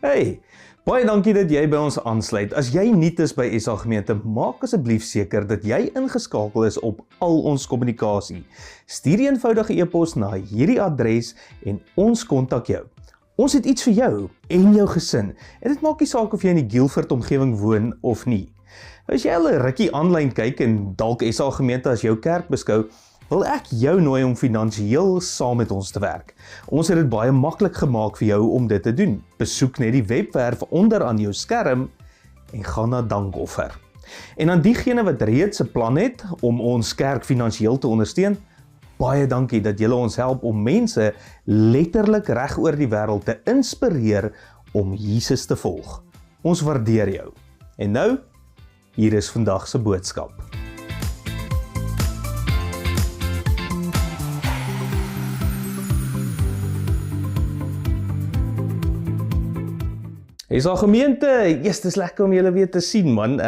Hey, baie dankie dat jy by ons aansluit. As jy nuut is by SA Gemeente, maak asseblief seker dat jy ingeskakel is op al ons kommunikasie. Stuur 'n eenvoudige e-pos na hierdie adres en ons kontak jou. Ons het iets vir jou en jou gesin en dit maak nie saak of jy in die Guildford omgewing woon of nie. As jy al 'n rukkie aanlyn kyk en dalk SA Gemeente as jou kerk beskou, wil ek jou nooi om finansiëel saam met ons te werk. Ons het dit baie maklik gemaak vir jou om dit te doen. Besoek net die webwerf onder aan jou skerm en gaan na dankoffer. En aan diegene wat reeds 'n plan het om ons kerk finansiëel te ondersteun, baie dankie dat julle ons help om mense letterlik reg oor die wêreld te inspireer om Jesus te volg. Ons waardeer jou. En nou, hier is vandag se boodskap. SA Gemeente, dit is lekker om julle weer te sien man.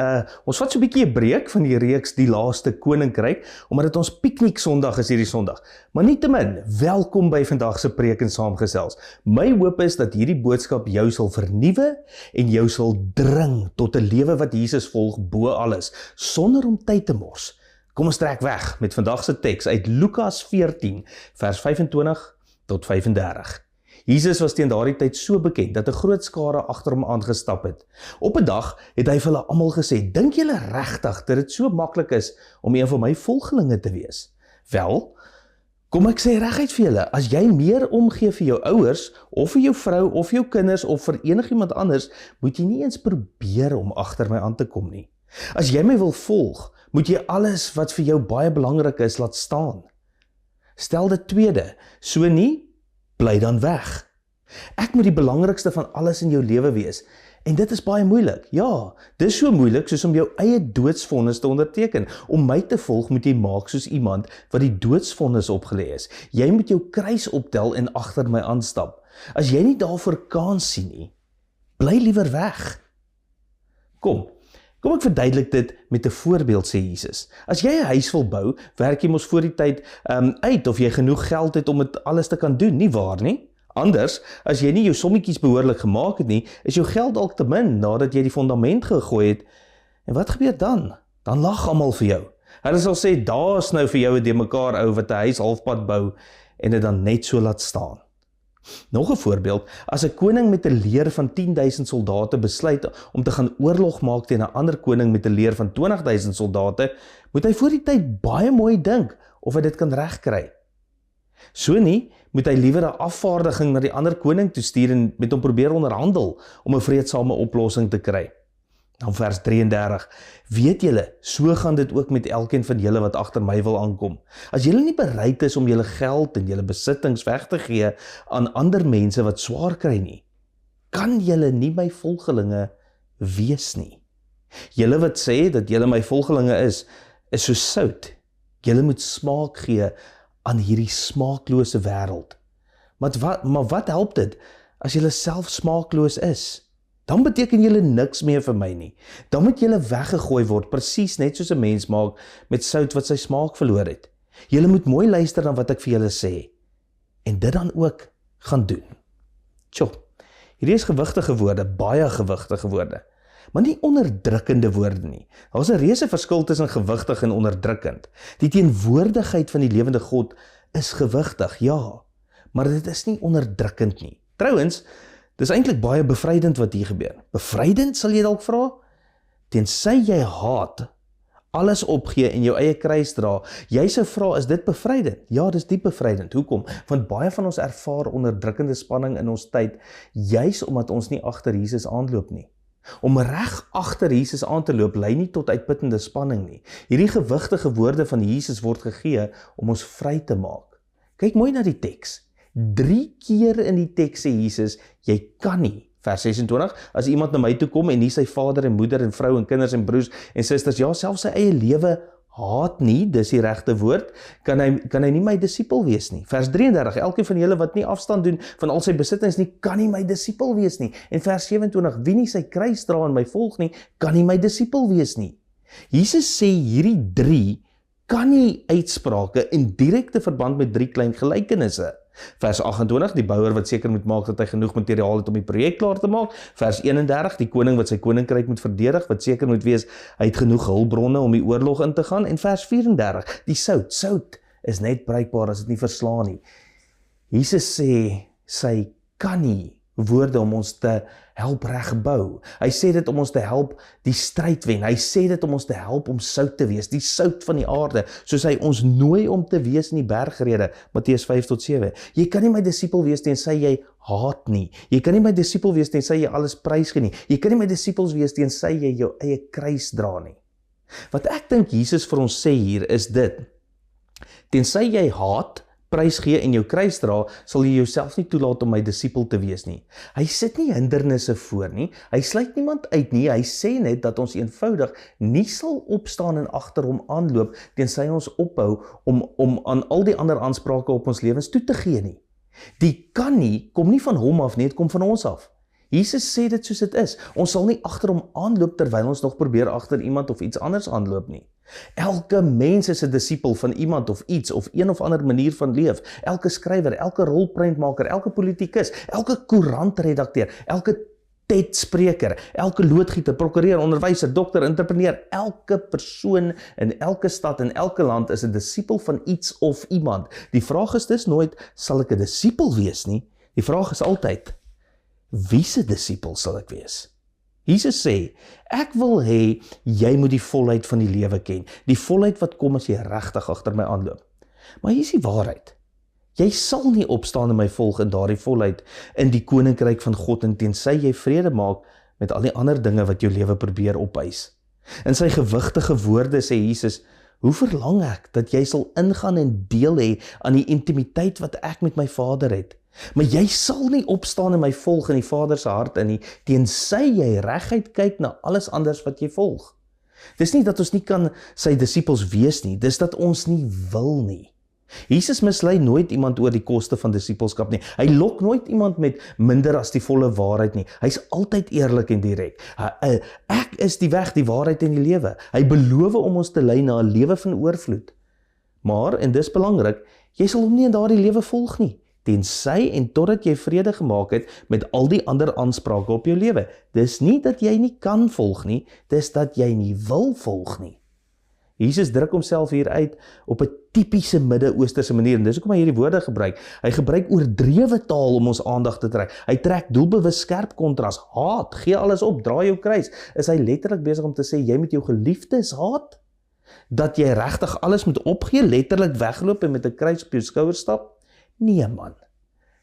Ons vat so 'n bietjie 'n breek van die reeks Die Laaste Koninkryk, omdat dit ons piknik Sondag is hierdie Sondag. Maar nietemin, welkom by vandag se preek en saamgesels. My hoop is dat hierdie boodskap jou sal vernuwe en jou sal dring tot 'n lewe wat Jesus volg bo alles, sonder om tyd te mors. Kom ons trek weg met vandag se teks uit Lukas 14, vers 25 tot 35. Jesus was teen daardie tyd so bekend dat 'n groot skare agter hom aangestap het. Op 'n dag het hy vir hulle almal gesê, "Dink julle regtig dat dit so maklik is om een van my volgelinge te wees? Wel, kom ek sê reguit vir julle, as jy meer omgee vir jou ouers, of vir jou vrou, of jou kinders, of vir enigiemand anders, moet jy nie eens probeer om agter my aan te kom nie. As jy my wil volg, moet jy alles wat vir jou baie belangrik is, laat staan. Stel dit tweede, so nie, bly dan weg. Ek moet die belangrikste van alles in jou lewe wees. En dit is baie moeilik. Ja, dit is so moeilik soos om jou eie doodsvonnis te onderteken. Om my te volg moet jy maak soos iemand wat die doodsvonnis opgelê is. Jy moet jou kruis optel en agter my aanstap. As jy nie daarvoor kans sien nie, bly liewer weg. Kom ek verduidelik dit met 'n voorbeeld, sê Jesus. As jy 'n huis wil bou, werk jy mos voor die tyd uit of jy genoeg geld het om dit alles te kan doen, nie waar nie? Anders, as jy nie jou sommetjies behoorlik gemaak het nie, is jou geld dalk te min nadat jy die fondament gegooi het. En wat gebeur dan? Dan lag almal vir jou. Hulle sal sê, daar's nou vir jou 'n de mekaar ou wat 'n huis halfpad bou en dit dan net so laat staan. Nog 'n voorbeeld, as 'n koning met 'n leer van 10.000 soldate besluit om te gaan oorlog maak teen 'n ander koning met 'n leer van 20.000 soldate, moet hy voor die tyd baie mooi dink of hy dit kan regkry. So nie, moet hy liewer 'n afvaardiging na die ander koning toe stuur en met hom probeer onderhandel om 'n vreedsame oplossing te kry. Dan vers 33, weet julle, so gaan dit ook met elkeen van julle wat agter my wil aankom. As julle nie bereid is om julle geld en julle besittings weg te gee aan ander mense wat swaar kry nie, kan julle nie my volgelinge wees nie. Julle wat sê dat julle my volgelinge is so sout. Julle moet smaak gee aan hierdie smaaklose wêreld. Maar wat help dit as julle self smaakloos is? Dan beteken julle niks meer vir my nie. Dan moet julle weggegooi word, presies net soos 'n mens maak met sout wat sy smaak verloor het. Julle moet mooi luister na wat ek vir julle sê, en dit dan ook gaan doen. Hierdie is gewigtige woorde, baie gewigtige woorde, maar nie onderdrukkende woorde nie. Daar's 'n reuse verskil tussen gewigtig en onderdrukkend. Die teenwoordigheid van die lewende God is gewigtig, ja, maar dit is nie onderdrukkend nie. Trouwens, dis eintlik baie bevrydend wat hier gebeur. Bevrydend, sal jy dalk vra? Tensy jy haat, alles opgee en jou eie kruis dra, jy sou vra, is dit bevrydend? Ja, dis diep bevrydend. Hoekom? Want baie van ons ervaar onderdrukkende spanning in ons tyd, juis omdat ons nie agter Jesus aanloop nie. Om reg agter Jesus aan te loop, lei nie tot uitputtende spanning nie. Hierdie gewigtige woorde van Jesus word gegee om ons vry te maak. Kyk mooi na die teks. 3 keer in die teks sê Jesus, jy kan nie. Vers 26, as iemand na my toe kom en nie sy vader en moeder en vrou en kinders en broers en susters, ja, selfs sy eie lewe haat nie, dis die regte woord, kan hy nie my disipel wees nie. Vers 33, elkeen van julle wat nie afstand doen van al sy besittings nie, kan nie my disipel wees nie. En vers 27, wie nie sy kruis dra en my volg nie, kan nie my disipel wees nie. Jesus sê hierdie 3 kan nie uitsprake in direkte verband met 3 klein gelykenisse. Vers 28, die bouer wat seker moet maak dat hy genoeg materiaal het om die projek klaar te maak. Vers 31, die koning wat sy koninkryk moet verdedig, wat seker moet wees, hy het genoeg hulpbronne om die oorlog in te gaan. En vers 34, die sout is net bruikbaar as dit nie verslaan nie. Jesus sê, sy kan nie woorde om ons te help regbou. Hy sê dit om ons te help die stryd wen. Hy sê dit om ons te help om sout te wees, die sout van die aarde, soos hy ons nooi om te wees in die bergrede, Matteus 5-7. Jy kan nie my disipel wees tensy jy haat nie. Jy kan nie my disipel wees tensy jy alles prysgee nie. Jy kan nie my disipels wees tensy jy jou eie kruis dra nie. Wat ek dink Jesus vir ons sê hier is dit: tensy jy haat, prysgee en jou kruis dra, sal jy jouself nie toelaat om my disipel te wees nie. Hy sit nie hindernisse voor nie, hy sluit niemand uit nie, hy sê net dat ons eenvoudig nie sal opstaan en agter hom aanloop, tensy ons ophou om aan al die ander aansprake op ons lewens toe te gee nie. Die kan nie, kom nie van hom af nie, dit kom van ons af. Jesus sê dit soos dit is, ons sal nie agter hom aanloop terwyl ons nog probeer agter iemand of iets anders aanloop nie. Elke mens is 'n disipel van iemand of iets of een of ander manier van leef. Elke skrywer, elke rolprentmaker, elke politikus, elke koerantredakteur, elke TED-spreker, elke loodgieter, prokureur, onderwyser, dokter, entrepreneur, elke persoon in elke stad en elke land is 'n disipel van iets of iemand. Die vraag is dus nooit, sal ek 'n disipel wees nie? Die vraag is altyd, wie se disipel sal ek wees? Jesus sê, ek wil hê jy moet die volheid van die lewe ken, die volheid wat kom as jy regtig agter my aanloop. Maar hier is die waarheid. Jy sal nie opstaan en my volg in daardie volheid in die koninkryk van God en tensy jy vrede maak met al die ander dinge wat jou lewe probeer opeis. In sy gewigtige woorde sê Jesus, hoe verlang ek dat jy sal ingaan en deel hê aan die intimiteit wat ek met my Vader het. Maar jy sal nie opstaan en my volg in die Vader se hart in nie, tensy jy reguit kyk na alles anders wat jy volg. Dis nie dat ons nie kan sy disipels wees nie, dis dat ons nie wil nie. Jesus mislei nooit iemand oor die koste van disipelskap nie. Hy lok nooit iemand met minder as die volle waarheid nie. Hy's altyd eerlik en direk. Ek is die weg, die waarheid en die lewe. Hy beloof om ons te lei na 'n lewe van oorvloed. Maar, en dis belangrik, jy sal hom nie in daardie lewe volg nie, tensy en totdat jy vrede gemaak het met al die ander aansprake op jou lewe. Dis nie dat jy nie kan volg nie, dis dat jy nie wil volg nie. Jesus druk homself hier uit op 'n tipiese Midde-Oosterse manier, en dis hoekom hy hierdie woorde gebruik. Hy gebruik oordrewe taal om ons aandag te trek. Hy trek doelbewus skerp kontras. Haat, gee alles op, dra jou kruis. Is hy letterlik besig om te sê, jy moet jou geliefdes haat? Dat jy regtig alles moet opgee, letterlik wegloop en met 'n kruis op jou skouer stap? Nee man,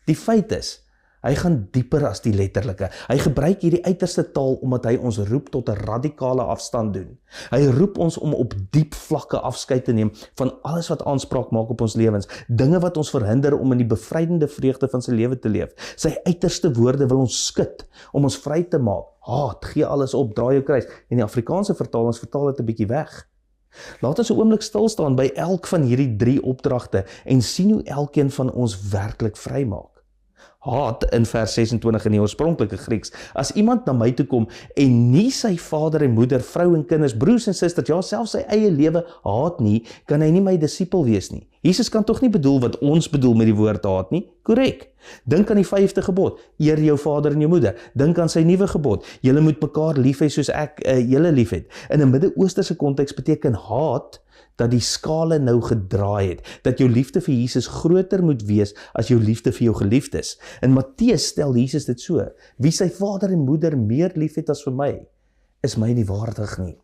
die feit is, hy gaan dieper as die letterlike. Hy gebruik hierdie uiterste taal omdat hy ons roep tot 'n radikale afstand doen. Hy roep ons om op diep vlakke afskeid te neem van alles wat aanspraak maak op ons lewens, dinge wat ons verhinder om in die bevrydende vreugde van sy lewe te leef. Sy uiterste woorde wil ons skud, om ons vry te maak. Haat, gee alles op, dra jou kruis. En die Afrikaanse vertalings vertaal dit 'n bietjie weg. Laat ons 'n oomblik stil staan by elk van hierdie 3 opdragte en sien hoe elkeen van ons werklik vrymaak. Haat in vers 26 in die oorspronklike Grieks, as iemand na my toe kom en nie sy vader en moeder, vrou en kinders, broers en susters, ja selfs sy eie lewe haat nie, kan hy nie my disipel wees nie. Jesus kan tog nie bedoel wat ons bedoel met die woord haat nie? Korrek. Dink aan die 5de gebod, eer jou vader en jou moeder. Dink aan sy nuwe gebod, julle moet mekaar lief hê soos ek julle lief het. In 'n Midde-Oosterse konteks beteken haat dat die skale nou gedraai het, dat jou liefde vir Jesus groter moet wees as jou liefde vir jou geliefdes. In Matteus stel Jesus dit so, wie sy vader en moeder meer lief het as vir my, is my nie waardig nie.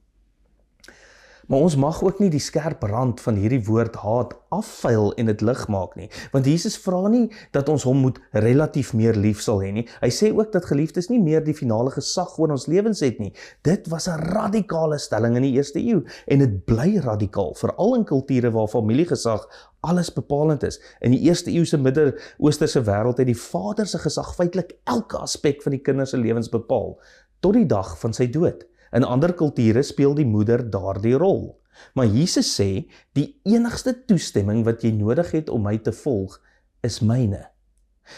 Maar ons mag ook nie die skerp rand van hierdie woord haat afvuil en dit lig maak nie, want Jesus vra nie dat ons hom moet relatief meer lief sal hê nie. Hy sê ook dat geliefdes nie meer die finale gesag oor ons lewens het nie. Dit was 'n radikale stelling in die eerste eeu en dit bly radikaal, veral in kulture waar familiegesag alles bepalend is. In die eerste eeuse Midde-Oosterse wêreld het die vader se gesag feitelik elke aspek van die kinders se lewens bepaal, tot die dag van sy dood. In ander kulture speel die moeder daardie rol. Maar Jesus sê, die enigste toestemming wat jy nodig het om my te volg, is myne.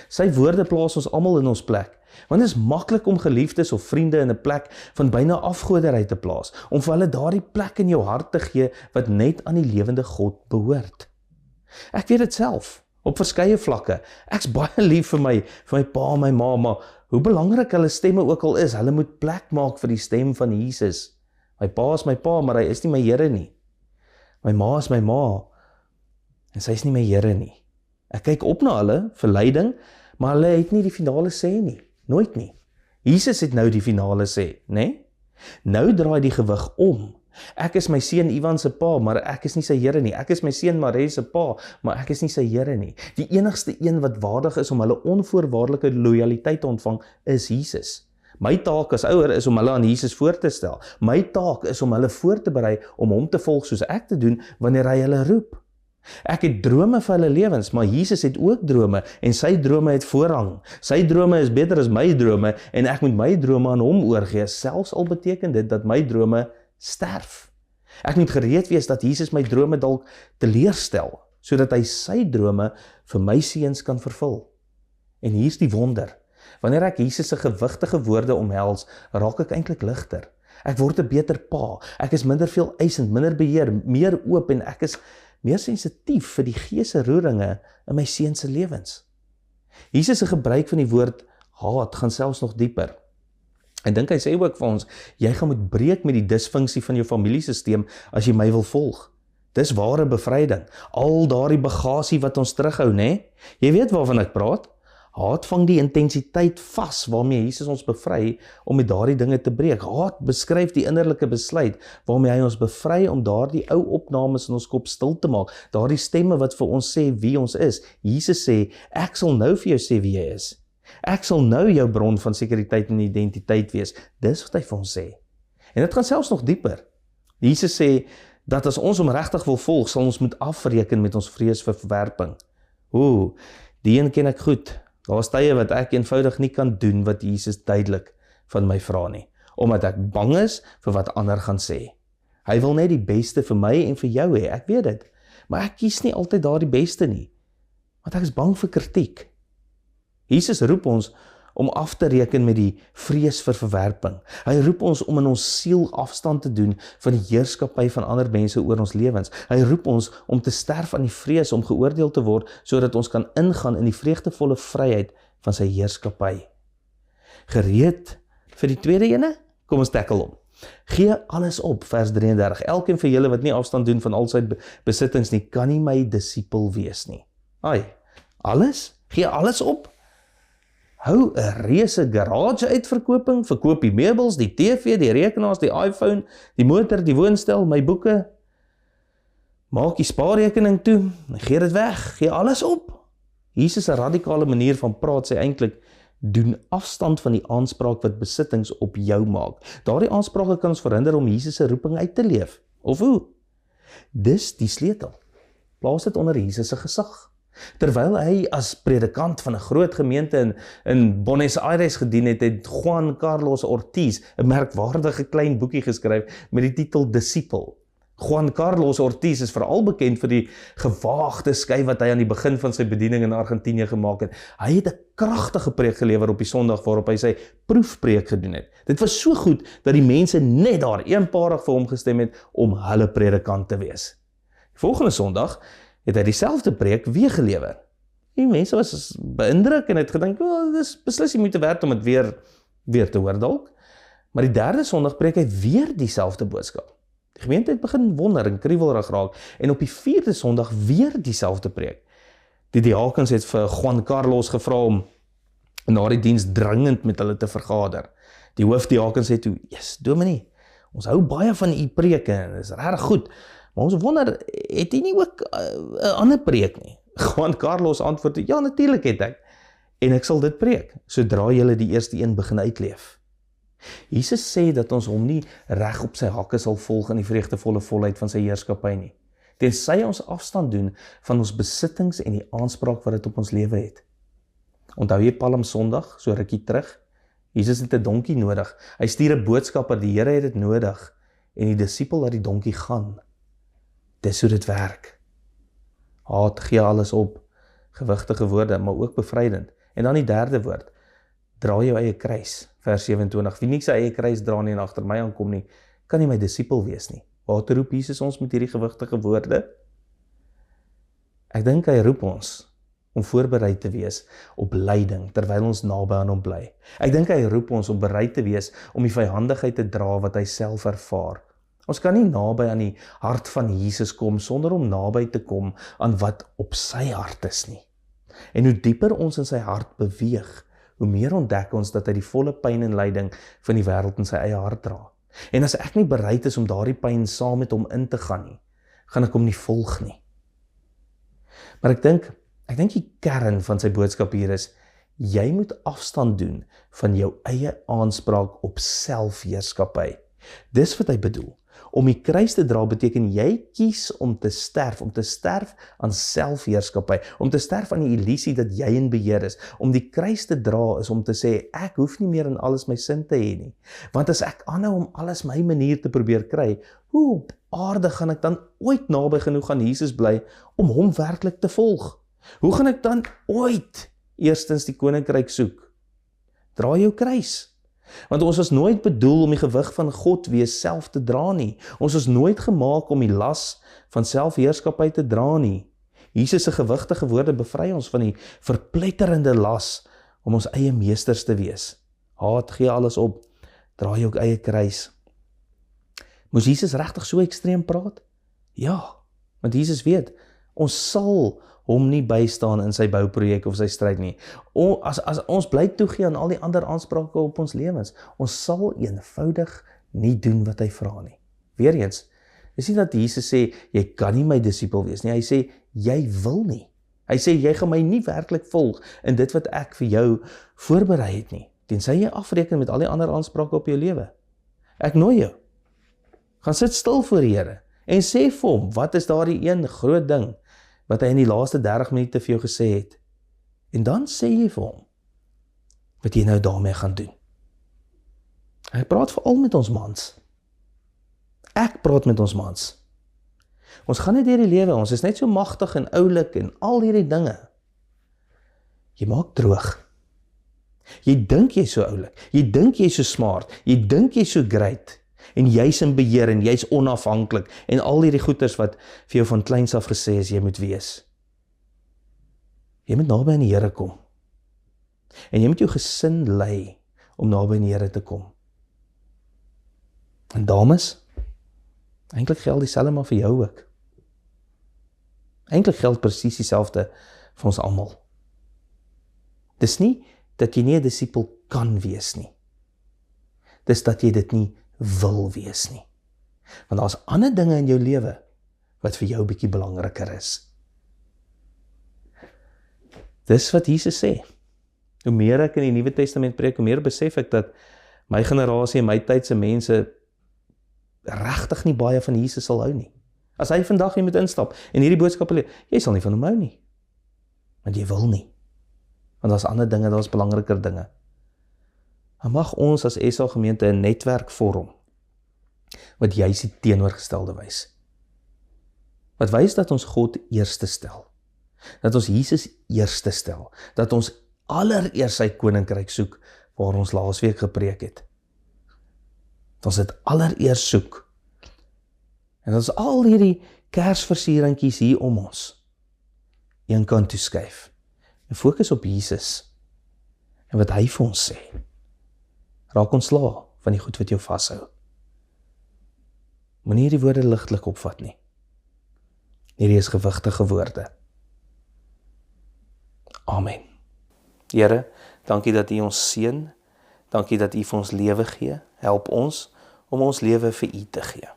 Sy woorde plaas ons almal in ons plek, want dit is maklik om geliefdes of vriende in 'n plek van byna afgoderry te plaas, om vir hulle daardie plek in jou hart te gee wat net aan die lewende God behoort. Ek weet dit self. op verskeie vlakke. Ek's baie lief vir my pa en my ma, maar hoe belangrik hulle stemme ook al is, hulle moet plek maak vir die stem van Jesus. My pa is my pa, maar hy is nie my Here nie. My ma is my ma, en sy is nie my Here nie. Ek kyk op na hulle vir leiding, maar hulle het nie die finale sê nie, nooit nie. Jesus het nou die finale sê, né? Nou draai die gewig om. Ek is my seun Ivan se pa, maar ek is nie sy Here nie. Ek is my seun Marie se pa, maar ek is nie sy Here nie. Die enigste een wat waardig is om hulle onvoorwaardelike lojaliteit te ontvang, is Jesus. My taak as ouer is om hulle aan Jesus voor te stel. My taak is om hulle voor te berei om hom te volg soos ek te doen wanneer hy hulle roep. Ek het drome vir hulle lewens, maar Jesus het ook drome en sy drome het voorrang. Sy drome is beter as my drome en ek moet my drome aan hom oorgee, selfs al beteken dit dat my drome sterf. Ek moet gereed wees dat Jesus my drome dalk teleurstel, sodat hy sy drome vir my seuns kan vervul. En hier's die wonder. Wanneer ek Jesus se gewigtige woorde omhels, raak ek eintlik ligter. Ek word 'n beter pa. Ek is minder veel eisend, minder beheer, meer oop en ek is meer sensitief vir die gees se roeringe in my seuns se lewens. Jesus se gebruik van die woord haat gaan selfs nog dieper. Ek dink hy sê ook vir ons, jy gaan moet breek met die disfunksie van jou familiesisteem as jy my wil volg. Dis ware bevryding. Al daardie bagasie wat ons terughou, né? Jy weet waarvan ek praat? Haat vang die intensiteit vas waarmee Jesus ons bevry om met daardie dinge te breek. Haat beskryf die innerlike besluit waarmee hy ons bevry om daardie ou opnames in ons kop stil te maak. Daardie stemme wat vir ons sê wie ons is. Jesus sê, ek sal nou vir jou sê wie jy is. Ek sal nou jou bron van sekuriteit en identiteit wees. Dis wat hy vir ons sê. En dit gaan selfs nog dieper. Jesus sê dat as ons hom regtig wil volg, sal ons moet afreken met ons vrees vir verwerping. Die een ken ek goed. Daar is tye wat ek eenvoudig nie kan doen wat Jesus duidelik van my vra nie, omdat ek bang is vir wat ander gaan sê. Hy wil net die beste vir my en vir jou hê, ek weet dit, maar ek kies nie altyd daar die beste nie, want ek is bang vir kritiek. Jesus roep ons om af te reken met die vrees vir verwerping. Hy roep ons om in ons siel afstand te doen van die heerskappy van ander mense oor ons lewens. Hy roep ons om te sterf aan die vrees om geoordeel te word, sodat ons kan ingaan in die vreugdevolle vryheid van sy heerskappy. Gereed vir die tweede ene? Kom ons tackle hom. Gee alles op, vers 33. Elkeen van julle wat nie afstand doen van al sy besittings nie, kan nie my disipel wees nie. Alles? Gee alles op? Hou 'n reuse garage uitverkoping, verkoop die meubels, die TV, die rekenaars, die iPhone, die motor, die woonstel, my boeke. Maak die spaarrekening toe, gee dit weg, gee alles op. Jesus se radikale manier van praat sê eintlik, doen afstand van die aanspraak wat besittings op jou maak. Daardie aansprake kan ons verhinder om Jesus se roeping uit te leef. Of hoe? Dis die sleutel. Plaas dit onder Jesus se gesag. Terwyl hy as predikant van 'n groot gemeente in Buenos Aires gedien het, het Juan Carlos Ortiz 'n merkwaardige klein boekie geskryf met die titel Disciple. Juan Carlos Ortiz is veral bekend vir die gewaagde skuif wat hy aan die begin van sy bediening in Argentinië gemaak het. Hy het 'n kragtige preek gelewer op die Sondag waarop hy sy proefpreek gedoen het. Dit was so goed dat die mense net daar eenparig vir hom gestem het om hulle predikant te wees. Die volgende Sondag het hy dieselfde preek weer gelewer. Die mense was beïndruk en het gedink, dit is beslis nie moeite werd om dit weer te hoor dalk. Maar die derde Sondag preek hy weer dieselfde boodskap. Die gemeente het begin wonder en kriewelrig raak en op die vierde Sondag weer dieselfde preek. Die diakens het vir Juan Carlos gevra om na die diens dringend met hulle te vergader. Die hoofdiakens sê toe, dominee, ons hou baie van u preke en dit is regtig goed, maar ons wonder, het hy nie ook 'n ander preek nie? Juan Carlos antwoord, ja, natuurlik het ek. En ek sal dit preek, sodra julle die eerste een begin uitleef. Jesus sê dat ons hom nie reg op sy hakke sal volg in die vreugdevolle volheid van sy heerskappy nie. Tensy ons afstand doen van ons besittings en die aanspraak wat dit op ons lewe het. Onthou jy Palm Sondag, so rukkie terug? Jesus het 'n donkie nodig. Hy stuur 'n boodskapper, die Here het dit nodig. En die disipel laat die donkie gaan. Dis hoe dit werk. Haat, gee alles op. Gewigtige woorde, maar ook bevrydend. En dan die derde woord. Dra jou eie kruis, vers 27. Wie nie sy eie kruis dra nie en agter my aankom nie, kan nie my disipel wees nie. Waartoe roep Jesus ons met hierdie gewigtige woorde? Ek dink hy roep ons om voorbereid te wees op lyding, terwyl ons naby aan hom bly. Ek dink hy roep ons om bereid te wees om die vyhandigheid te dra wat hy self ervaar. Ons kan nie naby aan die hart van Jesus kom sonder om naby te kom aan wat op sy hart is nie. En hoe dieper ons in sy hart beweeg, hoe meer ontdek ons dat hy die volle pyn en lyding van die wêreld in sy eie hart dra. En as ek nie bereid is om daardie pyn saam met hom in te gaan nie, gaan ek hom nie volg nie. Maar ek dink die kern van sy boodskap hier is, jy moet afstand doen van jou eie aanspraak op selfheerskappy. Dis wat hy bedoel. Om die kruis te dra beteken jy kies om te sterf aan selfheerskappy, om te sterf aan die illusie dat jy in beheer is. Om die kruis te dra is om te sê, ek hoef nie meer in alles my sin te hê nie. Want as ek aanhou om alles my manier te probeer kry, hoe op aarde gaan ek dan ooit naby genoeg aan Jesus bly om hom werklik te volg? Hoe gaan ek dan ooit eerstens die koninkryk soek? Dra jou kruis. Want ons is nooit bedoel om die gewig van God wees self te dra nie. Ons is nooit gemaak om die las van selfheerskappy te dra nie. Jesus se gewigtige woorde bevry ons van die verpletterende las om ons eie meesters te wees. Haat, gee alles op, dra jou eie kruis. Moes Jesus regtig so ekstreem praat? Ja, want Jesus weet, ons sal hom nie bystaan in sy bouprojek of sy stryd nie. As ons bly toegee aan al die ander aansprake op ons lewens, ons sal eenvoudig nie doen wat hy vra nie. Weereens, is nie dat Jesus sê, jy kan nie my disipel wees nie, hy sê, jy wil nie. Hy sê, jy gaan my nie werklik volg in dit wat ek vir jou voorberei het nie, tensy jy afreken met al die ander aansprake op jou lewe. Ek nooi jou, gaan sit stil voor die Here, en sê vir hom, wat is daar die een groot ding, wat hy in die laaste 30 minute vir jou gesê het. En dan sê jy vir hom, wat jy nou daarmee gaan doen. Hy praat veral met ons mans. Ek praat met ons mans. Ons gaan nie deur die lewe, ons is net so magtig en oulik en al hierdie dinge. Jy maak droog. Jy dink jy so oulik, jy dink jy so smart, jy dink jy so great, en jy's in beheer en jy's onafhanklik en al hierdie goeders wat vir jou van kleins af gesê is jy moet wees. Jy moet naby aan die Here kom. En jy moet jou gesin lei om naby aan die Here te kom. En dames, eintlik geld dieselfde maar vir jou ook. Eintlik geld presies dieselfde vir ons almal. Dis nie dat jy nie 'n disipel kan wees nie. Dis dat jy dit nie wil wees nie. Want daar's ander dinge in jou lewe wat vir jou bietjie belangriker is. Dis wat Jesus sê. Hoe meer ek in die Nuwe Testament preek, hoe meer besef ek dat my generasie en my tyd se mense regtig nie baie van Jesus sal hou nie. As hy vandag hier moet instap en hierdie boodskap leer, jy sal nie van hom hou nie. Want jy wil nie. Want daar's ander dinge, daar's belangriker dinge. En mag ons as SA gemeente 'n netwerk vorm wat juis die teenoorgestelde wys. Wat wys dat ons God eerste stel. Dat ons Jesus eerste stel. Dat ons allereers sy koninkryk soek waar ons laasweek gepreek het. Dat ons dit allereers soek. En dat ons al hierdie kersversieringkies hier om ons een kant toe skuif. En fokus op Jesus en wat hy vir ons sê. Raak ontslae van die goed wat jou vashou. Moenie die woorde ligtelik opvat nie. Hierdie is gewigtige woorde. Amen. Here, dankie dat U ons seën. Dankie dat U vir ons lewe gee. Help ons om ons lewe vir U te gee.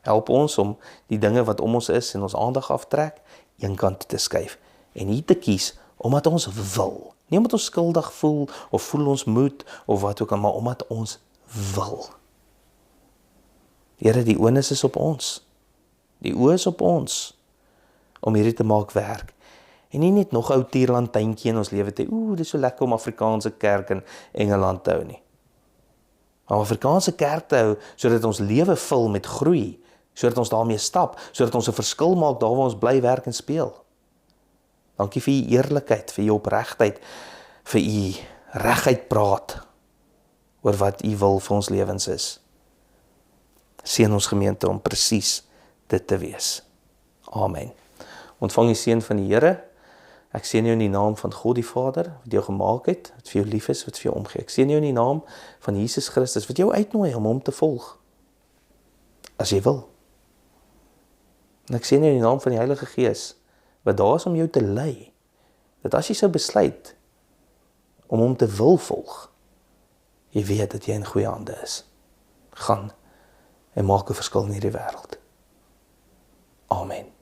Help ons om die dinge wat om ons is en ons aandag aftrek, een kant te skuif en U te kies omdat ons wil. Nie omdat ons skuldig voel, of voel ons moet, of wat ook al, maar omdat ons wil. Here, die onus is op ons. Die oë is op ons, om hierdie te maak werk. En nie net nog ou tierlantynkie in ons lewe te, dit is so lekker om Afrikaanse kerk in Engeland te hou nie. Maar Afrikaanse kerk te hou, sodat ons lewe vul met groei, sodat ons daarmee stap, sodat ons 'n verskil maak daar waar ons bly, werk en speel. Dankie vir U eerlikheid, vir U opregtheid, vir U reguit praat oor wat U wil vir ons lewens is. Seën ons gemeente om presies dit te wees. Amen. Ontvang die seën van die Here, Ek seën jou in die naam van God die Vader, wat jou gemaak het, wat vir jou lief is, wat vir jou omgee. Ek seën jou in die naam van Jesus Christus, wat jou uitnooi om hom te volg, as jy wil. En ek seën jou in die naam van die Heilige Gees, wat daar is om jou te lei, dat as jy sou besluit om hom te wil volg, jy weet dat jy in goeie hande is. Gaan en maak 'n verskil in hierdie wêreld. Amen.